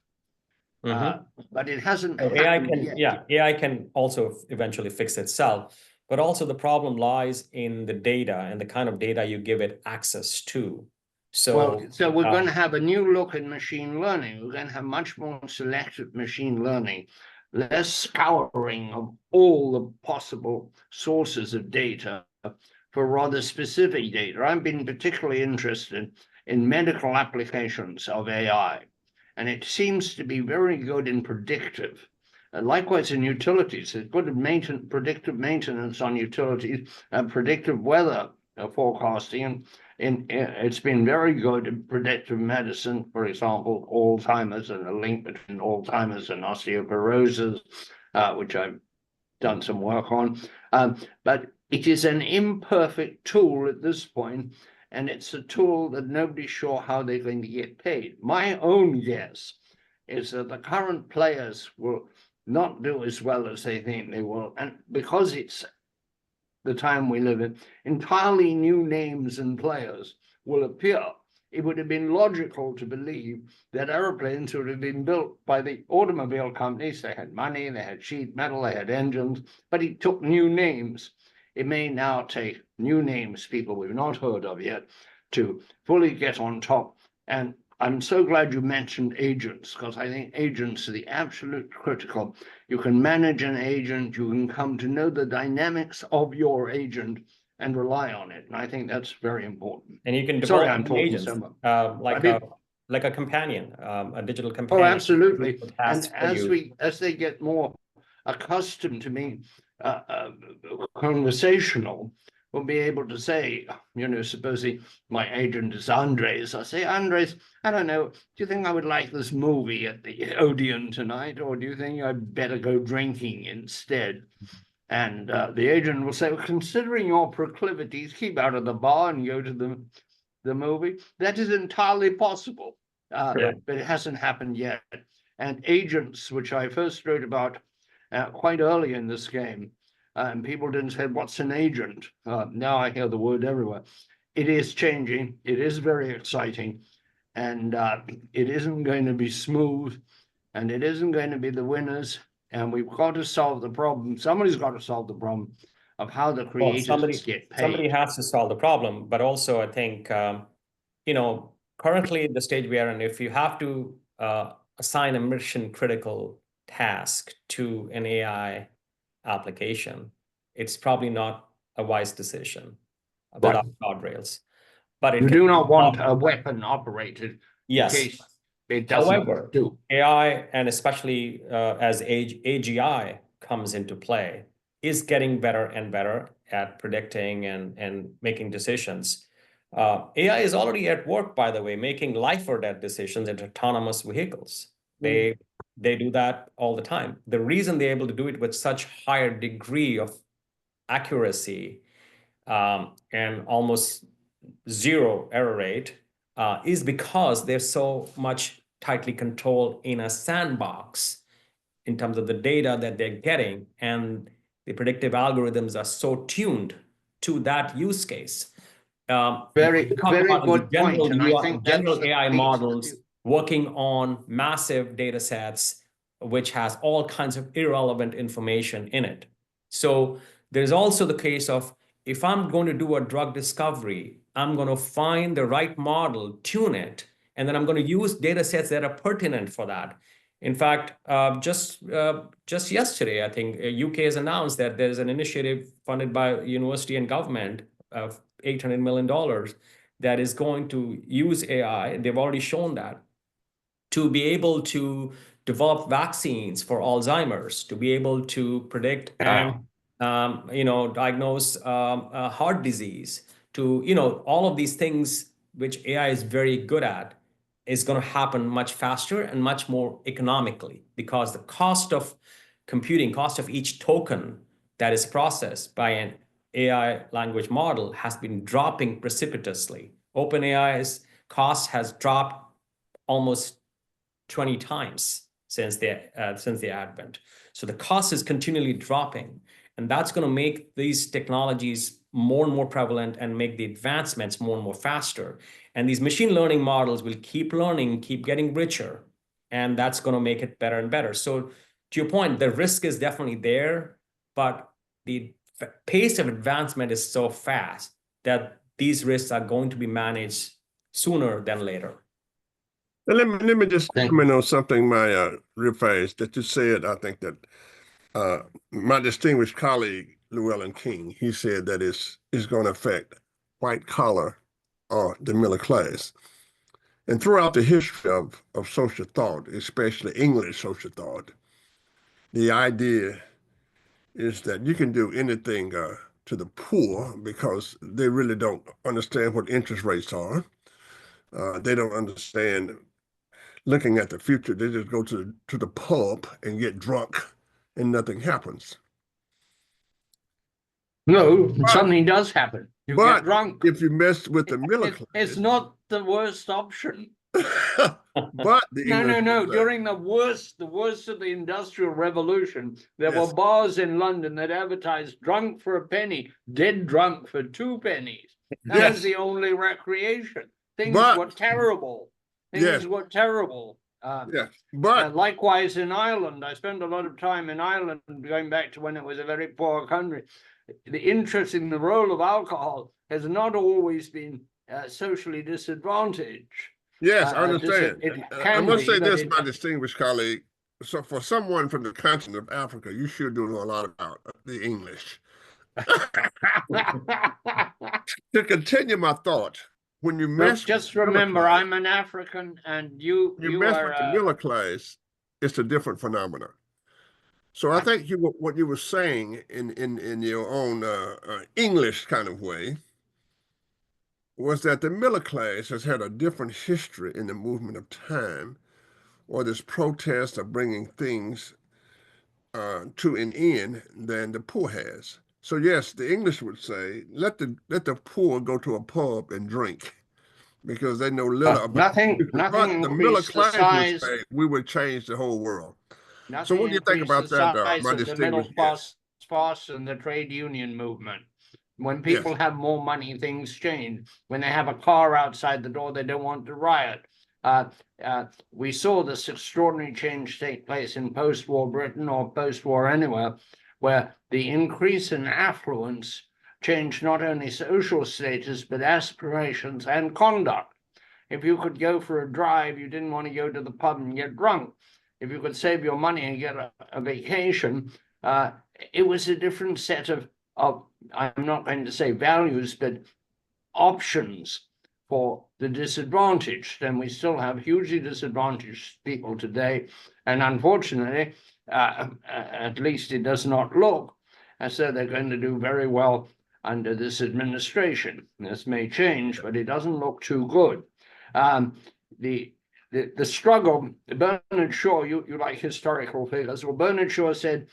But it hasn't happened yet. AI can also eventually fix itself. But also the problem lies in the data and the kind of data you give it access to. So we're going to have a new look at machine learning. We're going to have much more selective machine learning, less scouring of all the possible sources of data for rather specific data. I've been particularly interested in medical applications of AI, and it seems to be very good in predictive. And likewise in utilities, it's good at predictive maintenance on utilities and predictive weather forecasting. And it's been very good in predictive medicine, for example, Alzheimer's and a link between Alzheimer's and osteoporosis, which I've done some work on. But it is an imperfect tool at this point, and it's a tool that nobody's sure how they're going to get paid. My own guess is that the current players will not do as well as they think they will. And because it's the time we live in, entirely new names and players will appear. It would have been logical to believe that airplanes would have been built by the automobile companies. They had money, they had sheet metal, they had engines, but it took new names. It may now take new names, people we've not heard of yet, to fully get on top. And I'm so glad you mentioned agents, because I think agents are the absolute critical. You can manage an agent, you can come to know the dynamics of your agent and rely on it. And I think that's very important. And you can Sorry, develop I'm talking agents, so much. like a companion, a digital companion. Oh, absolutely. And as they get more accustomed to being conversational, we'll be able to say, supposing my agent is Andres, I say, Andres, I don't know, do you think I would like this movie at the Odeon tonight, or do you think I'd better go drinking instead? And the agent will say, well, considering your proclivities, keep out of the bar and go to the movie. That is entirely possible, but it hasn't happened yet. And agents, which I first wrote about quite early in this game, and people didn't say, what's an agent? Now I hear the word everywhere. It is changing. It is very exciting. And it isn't going to be smooth. And it isn't going to be the winners. And we've got to solve the problem. Somebody's got to solve the problem of how the creators get paid. Somebody has to solve the problem. But also, I think, currently the stage we are in, if you have to assign a mission critical task to an AI application, it's probably not a wise decision without guardrails. But you do not want a weapon operated. Yes. In case it doesn't. However, AI, and especially as AGI comes into play, is getting better and better at predicting and making decisions. AI is already at work, by the way, making life or death decisions in autonomous vehicles. They do that all the time. The reason they're able to do it with such higher degree of accuracy and almost zero error rate is because they're so much tightly controlled in a sandbox in terms of the data that they're getting, and the predictive algorithms are so tuned to that use case. Very good point. And I think general AI models working on massive data sets, which has all kinds of irrelevant information in it. So There's also the case of if I'm going to do a drug discovery, I'm going to find the right model, tune it, and then I'm going to use data sets that are pertinent for that. In fact, just yesterday, I think UK has announced that there's an initiative funded by university and government of $800 million that is going to use AI. They've already shown that to be able to develop vaccines for Alzheimer's, to be able to predict and diagnose heart disease, to all of these things which AI is very good at is going to happen much faster and much more economically, because the cost of computing, cost of each token that is processed by an AI language model has been dropping precipitously. OpenAI's cost has dropped almost 20 times since the advent. So the cost is continually dropping, and that's going to make these technologies more and more prevalent and make the advancements more and more faster. And these machine learning models will keep learning, keep getting richer, and that's going to make it better and better. So to your point, the risk is definitely there, but the pace of advancement is so fast that these risks are going to be managed sooner than later. Let me just comment on something, my rephrase that you said. I think that my distinguished colleague Llewellyn King, he said that it's going to affect white collar or the middle class. And throughout the history of social thought, especially English social thought, the idea is that you can do anything to the poor because they really don't understand what interest rates are. They don't understand looking at the future. They just go to the pub and get drunk and nothing happens. No, something does happen. You get drunk. If you mess with the middle class, it's not the worst option. But no. During the worst of the Industrial Revolution, there were bars in London that advertised drunk for a penny, dead drunk for 2 pennies. That was the only recreation. Things were terrible. Things were terrible. But likewise in Ireland, I spent a lot of time in Ireland, going back to when it was a very poor country. The interest in the role of alcohol has not always been socially disadvantaged. Yes, I understand. I must say this, my distinguished colleague. So for someone from the continent of Africa, you sure do know a lot about the English. To continue my thought, when you mess just remember, I'm an African, and you mess are with the middle class, it's a different phenomenon. So I think what you were saying in your own English kind of way was that the middle class has had a different history in the movement of time, or this protest of bringing things to an end than the poor has. So yes, the English would say, let the poor go to a pub and drink, because they know little about nothing. But the middle class would say we would change the whole world. So what do you think about that, my distinguished guest? Faster than the trade union movement. When people have more money, things change. When they have a car outside the door, they don't want to riot. We saw this extraordinary change take place in post-war Britain or post-war anywhere, where the increase in affluence changed not only social status, but aspirations and conduct. If you could go for a drive, you didn't want to go to the pub and get drunk. If you could save your money and get a vacation, it was a different set of, I'm not going to say values, but options for the disadvantaged. And we still have hugely disadvantaged people today. And unfortunately, at least it does not look as though they're going to do very well under this administration. This may change, but it doesn't look too good. The struggle, Bernard Shaw, you like historical figures. Well, Bernard Shaw said,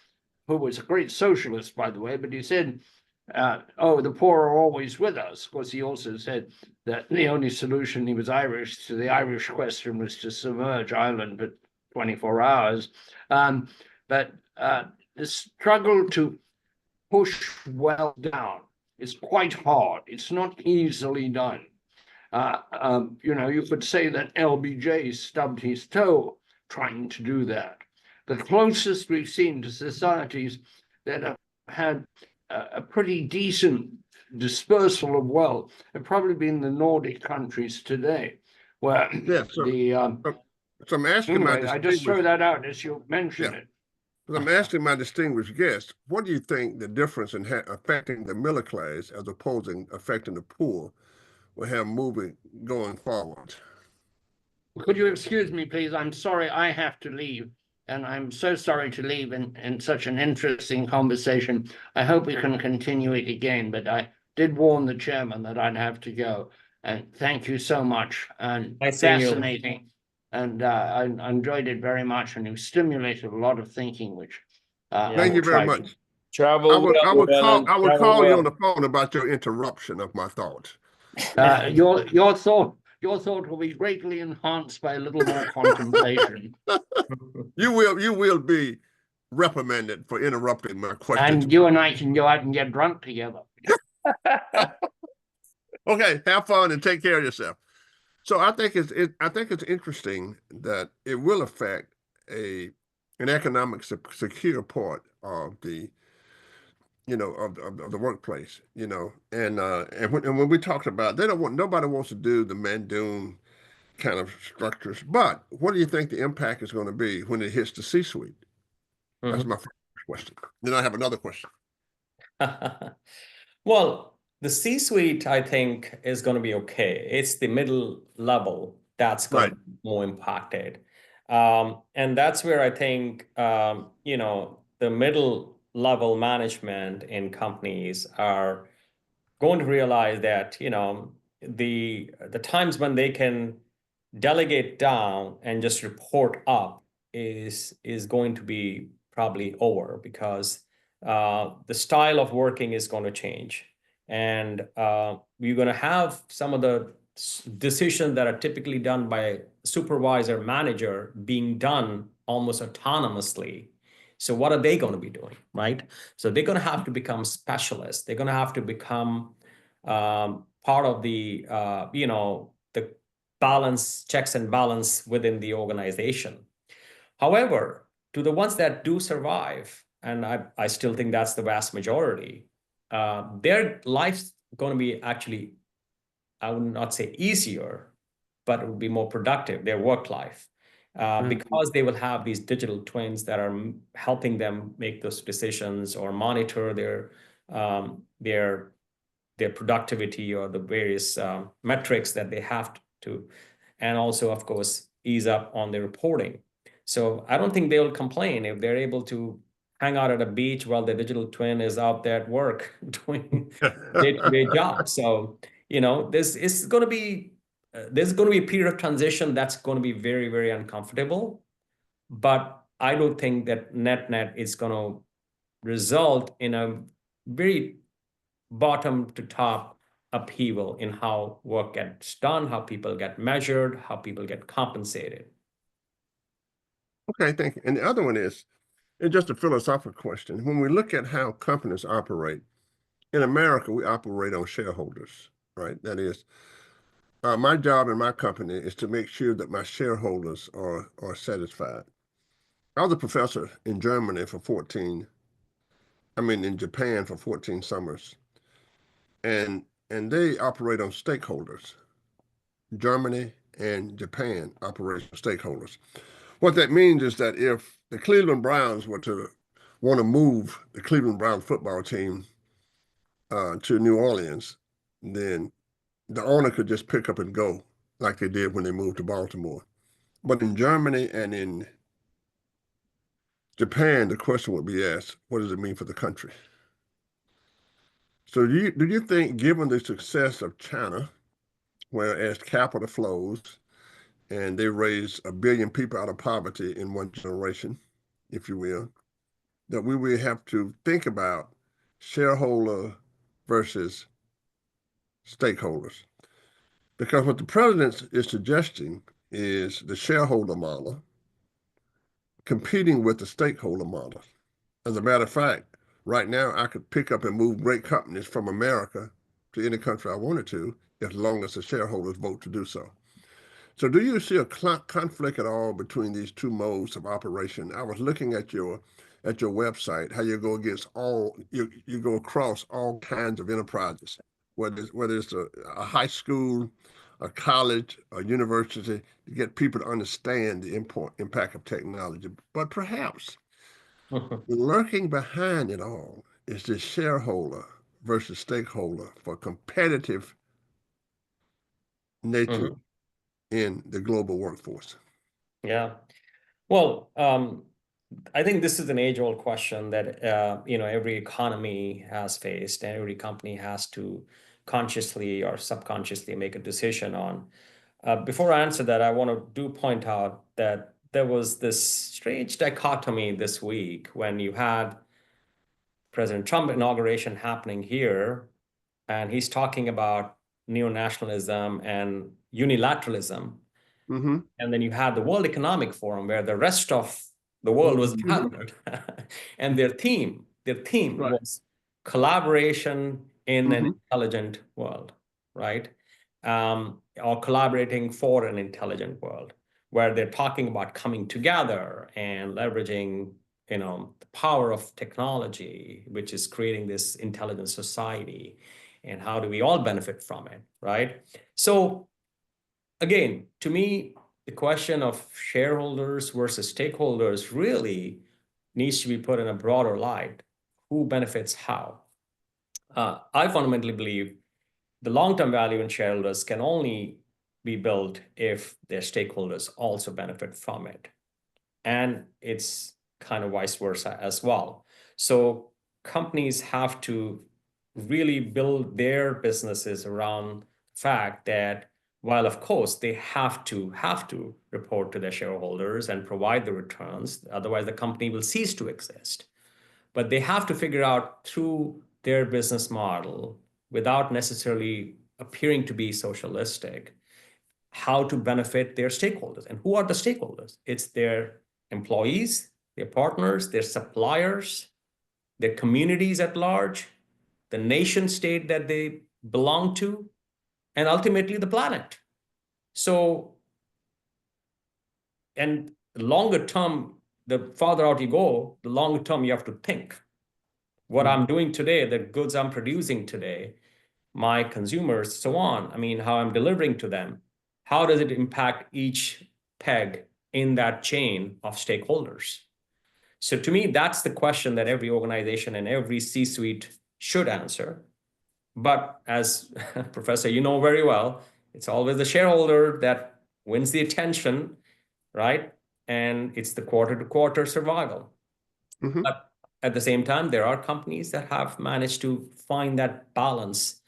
who was a great socialist, by the way, but he said, the poor are always with us. Of course, he also said that the only solution, he was Irish, to the Irish question was to submerge Ireland for 24 hours. But the struggle to push wealth down is quite hard. It's not easily done. You could say that LBJ stubbed his toe trying to do that. The closest we've seen to societies that have had a pretty decent dispersal of wealth have probably been the Nordic countries today, where Yeah, so I'm asking my anyway, I just throw distinguished, that out as you mention yeah, it. I'm asking my distinguished guest, what do you think the difference in affecting the middle class as opposing affecting the poor will have moving going forward? Could you excuse me, please? I'm sorry, I have to leave. And I'm so sorry to leave in such an interesting conversation. I hope we can continue it again, but I did warn the chairman that I'd have to go. And thank you so much. And Nice seeing you. fascinating. And I enjoyed it very much. And you stimulated a lot of thinking, which I Thank will you very try to. much. Travel well, and I would travel call you on well. the phone about your interruption of my thoughts. Your thought will be greatly enhanced by a little more contemplation. You will be reprimanded for interrupting my questions. And you and I can go out and get drunk together. Okay, have fun and take care of yourself. So I think it's interesting that it will affect an economic secure part of the of the workplace, and when we talked about nobody wants to do the Mandoon kind of structures, but what do you think the impact is going to be when it hits the C-suite? That's my first question. Then I have another question. Well, the C-suite, I think, is going to be okay. It's the middle level that's going to be more impacted. And that's where I think, the middle level management in companies are going to realize that, the times when they can delegate down and just report up is going to be probably over, because the style of working is going to change, and we're going to have some of the decisions that are typically done by supervisor manager being done almost autonomously. So what are they going to be doing, right? So they're going to have to become specialists. They're going to have to become part of the the balance, checks and balance within the organization. However, to the ones that do survive, and I still think that's the vast majority, their life's going to be actually, I would not say easier, but it would be more productive, their work life, because they will have these digital twins that are helping them make those decisions or monitor their productivity or the various metrics that they have to, and also, of course, ease up on the reporting. So I don't think they will complain if they're able to hang out at a beach while the digital twin is out there at work doing day-to-day job. So, this is going to be, there's going to be a period of transition that's going to be very, very uncomfortable. But I don't think that net is going to result in a very bottom to top upheaval in how work gets done, how people get measured, how people get compensated. Okay, thank you. And the other one is, it's just a philosophical question. When we look at how companies operate, in America, we operate on shareholders, right? That is, my job in my company is to make sure that my shareholders are satisfied. I was a professor in Germany in Japan for 14 summers. And they operate on stakeholders. Germany and Japan operate on stakeholders. What that means is that if the Cleveland Browns were to want to move the Cleveland Browns football team to New Orleans, then the owner could just pick up and go like they did when they moved to Baltimore. But in Germany and in Japan, the question would be asked, what does it mean for the country? So do you think, given the success of China, whereas capital flows and they raise 1 billion people out of poverty in one generation, if you will, that we will have to think about shareholder versus stakeholders? Because what the president is suggesting is the shareholder model competing with the stakeholder model. As a matter of fact, right now I could pick up and move great companies from America to any country I wanted to, as long as the shareholders vote to do so. So do you see a conflict at all between these two modes of operation? I was looking at your at your website, how you go against you go across all kinds of enterprises, whether it's a high school, a college, a university, to get people to understand the impact of technology. But perhaps lurking behind it all is the shareholder versus stakeholder for competitive nature in the global workforce. Yeah. Well, I think this is an age-old question that every economy has faced, and every company has to consciously or subconsciously make a decision on. Before I answer that, I want to point out that there was this strange dichotomy this week when you had President Trump inauguration happening here, and he's talking about neo-nationalism and unilateralism. Mm-hmm. And then you had the World Economic Forum where the rest of the world was gathered. And their theme Right. was collaboration in an intelligent world, right? Or collaborating for an intelligent world, where they're talking about coming together and leveraging, the power of technology, which is creating this intelligent society, and how do we all benefit from it, right? So again, to me, the question of shareholders versus stakeholders really needs to be put in a broader light. Who benefits how? I fundamentally believe the long-term value in shareholders can only be built if their stakeholders also benefit from it. And it's kind of vice versa as well. So companies have to really build their businesses around the fact that while of course they have to report to their shareholders and provide the returns, otherwise the company will cease to exist. But they have to figure out through their business model, without necessarily appearing to be socialistic, how to benefit their stakeholders. And who are the stakeholders? It's their employees, their partners, their suppliers, their communities at large, the nation state that they belong to, and ultimately the planet. So, and longer term, the farther out you go, the longer term you have to think. What I'm doing today, the goods I'm producing today, my consumers, so on, I mean, how I'm delivering to them, how does it impact each peg in that chain of stakeholders? So to me, that's the question that every organization and every C-suite should answer. But as Professor, you know very well, it's always the shareholder that wins the attention, right? And it's the quarter-to-quarter survival. But at the same time, there are companies that have managed to find that balance.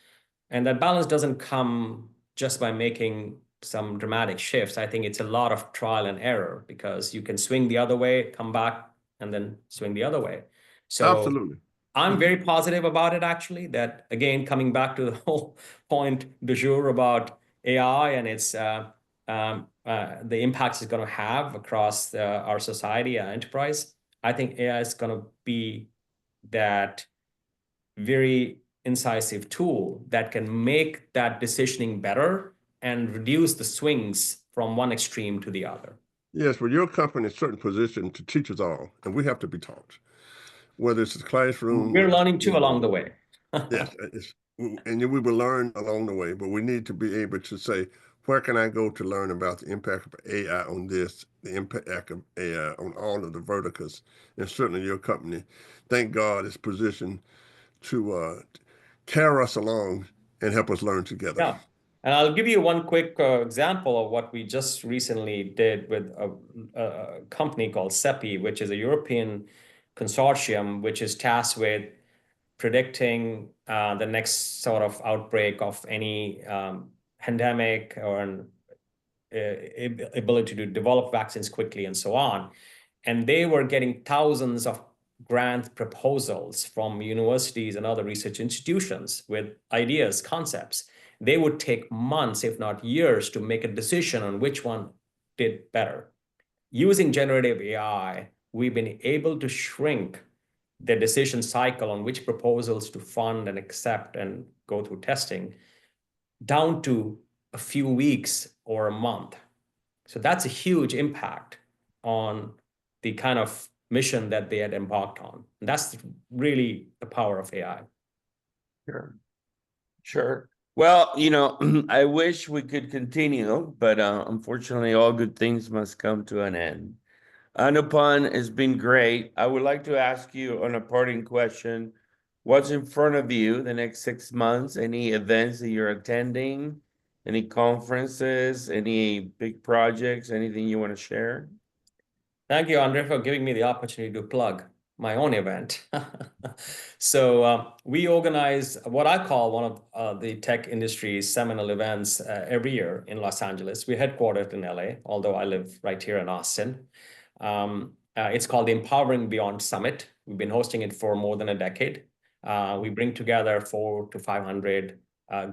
And that balance doesn't come just by making some dramatic shifts. I think it's a lot of trial and error, because you can swing the other way, come back, and then swing the other way. So Absolutely. I'm very positive about it, actually, that, again, coming back to the whole point du jour about AI and its the impacts it's going to have across our society and enterprise. I think AI is going to be that very incisive tool that can make that decisioning better and reduce the swings from one extreme to the other. Yes, but your company is certainly positioned to teach us all, and we have to be taught, whether it's the classroom. We're learning too along the way. Yes, and we will learn along the way, but we need to be able to say, where can I go to learn about the impact of AI on this, the impact of AI on all of the verticals, and certainly your company, thank God, is positioned to carry us along and help us learn together. Yeah. And I'll give you one quick example of what we just recently did with a company called CEPI, which is a European consortium, which is tasked with predicting the next sort of outbreak of any pandemic or an ability to develop vaccines quickly and so on. And they were getting thousands of grant proposals from universities and other research institutions with ideas, concepts. They would take months, if not years, to make a decision on which one did better. Using generative AI, we've been able to shrink the decision cycle on which proposals to fund and accept and go through testing down to a few weeks or a month. So that's a huge impact on the kind of mission that they had embarked on. And that's really the power of AI. Sure. Sure. Well, I wish we could continue, but unfortunately, all good things must come to an end. Anupam, has been great. I would like to ask you on a parting question, what's in front of you the next 6 months? Any events that you're attending? Any conferences? Any big projects? Anything you want to share? Thank you, Andre, for giving me the opportunity to plug my own event. So we organize what I call one of the tech industry's seminal events every year in Los Angeles. We're headquartered in LA, although I live right here in Austin. It's called the Empowering Beyond Summit. We've been hosting it for more than a decade. We bring together 400 to 500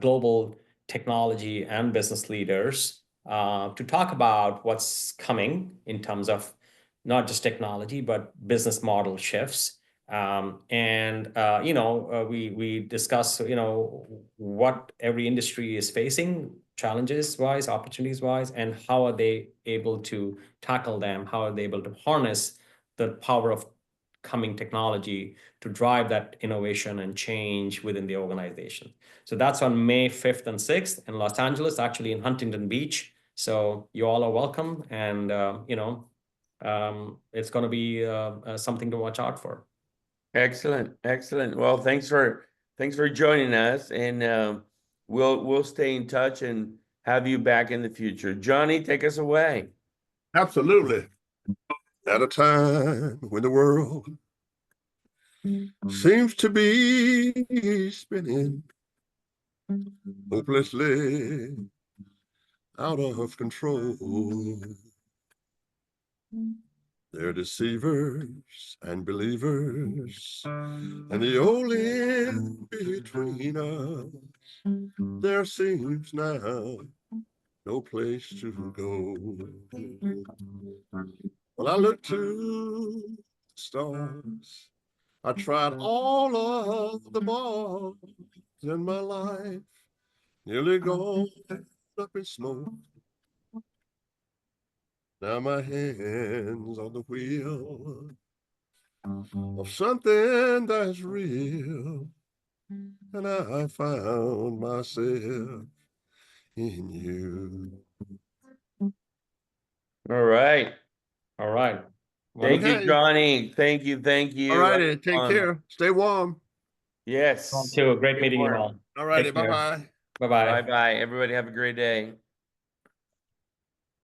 global technology and business leaders to talk about what's coming in terms of not just technology, but business model shifts. We discuss, what every industry is facing, challenges-wise, opportunities-wise, and how are they able to tackle them? How are they able to harness the power of coming technology to drive that innovation and change within the organization? So that's on May 5th and 6th in Los Angeles, actually in Huntington Beach. So you all are welcome, and it's going to be something to watch out for. Excellent, excellent. Well, thanks for joining us, and we'll stay in touch and have you back in the future. Johnny, take us away. Absolutely. At a time when the world seems to be spinning hopelessly out of control. They're deceivers and believers, and the only in between us. There seems now no place to go. Well, I look to the stars. I tried all of the bars in my life, nearly gone up in smoke. Now my hands on the wheel of something that's real, and I found myself in you. All right. All right. Thank you, Okay. Johnny. Thank you. All righty. Take care. Stay warm. Yes. Too. Great meeting you all. All righty. Take care. Bye-bye. Bye-bye. Bye-bye. Everybody have a great day.